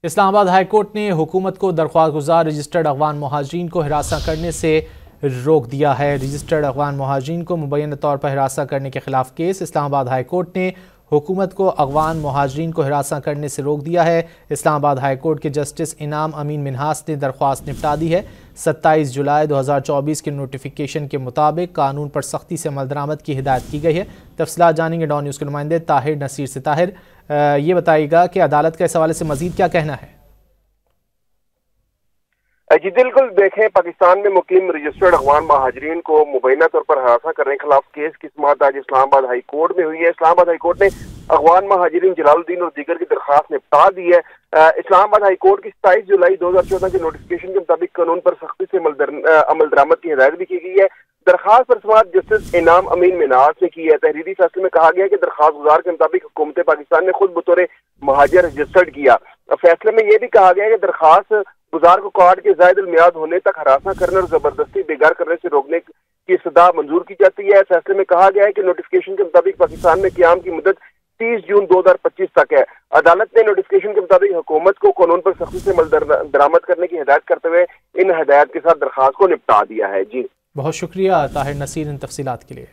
Islamabad high court ने हुकूमत को दरख्वास्त गुजार रजिस्टर्ड अफगान महाजरीन को हिरासा करने से रोक दिया है। रजिस्टर्ड अफगान महाजरीन को मुबैना तौर पर हिरासा करने के खिलाफ केस। इस्लामाबाद हाई कोर्ट ने हुकूमत को अफगान महाजरीन को हिरासा करने से रोक दिया है। इस्लामाबाद हाई कोर्ट के जस्टिस इनाम अमीन मिन्हास ने दरख्वास्त निपटा दी है। 27 जुलाई 2024 के नोटिफिकेशन के मुताबिक कानून पर सख्ती से अमल दरामद की हिदायत की गई है। तफसीलात जानेंगे डॉन न्यूज़ के नुमाइंदे ताहिर नसीर से। ताहिर, ये बताइएगा कि अदालत के इस हवाले से मजीद क्या कहना है? जी बिल्कुल, देखें, पाकिस्तान में मुकीम रजिस्टर्ड अफगान महाजरीन को मुबैना तौर पर हरासा करने के खिलाफ केस की समाअत आज इस्लामाबाद हाई कोर्ट में हुई है। इस्लामाबाद हाई कोर्ट ने अफगान महाजरीन जलालुद्दीन और दीगर की दरख्वास्त निपटा दी है। इस्लामाबाद हाई कोर्ट की 27 जुलाई 2014 के नोटिफिकेशन के मुताबिक कानून पर सख्ती से अमल दरामद की हिदायत भी की गई है। दरखास्त पर समाअत जस्टिस इनाम अमीन मिन्हास ने की है। तहरीरी फैसले में कहा गया है कि दरखास्त गुजार के मुताबिक हुकूमत पाकिस्तान ने खुद बतौर महाजर रजिस्टर्ड किया। फैसले में यह भी कहा गया है कि दरखास्त गुजार को कार्ड के जायद मियाद होने तक हरासा करने और जबरदस्ती बेकार करने से रोकने की सदा मंजूर की जाती है। फैसले में कहा गया है कि नोटिफिकेशन के मुताबिक पाकिस्तान में क्याम की मुद्दत 30 जून 2025 तक है। अदालत ने नोटिफिकेशन के मुताबिक हुकूमत को कानून पर सख्ती से अमल दरामद करने की हिदायत करते हुए इन हिदायत के साथ दरखास्त को निपटा दिया है। जी, बहुत शुक्रिया ताहिर नसीर इन तफसीलात के लिए।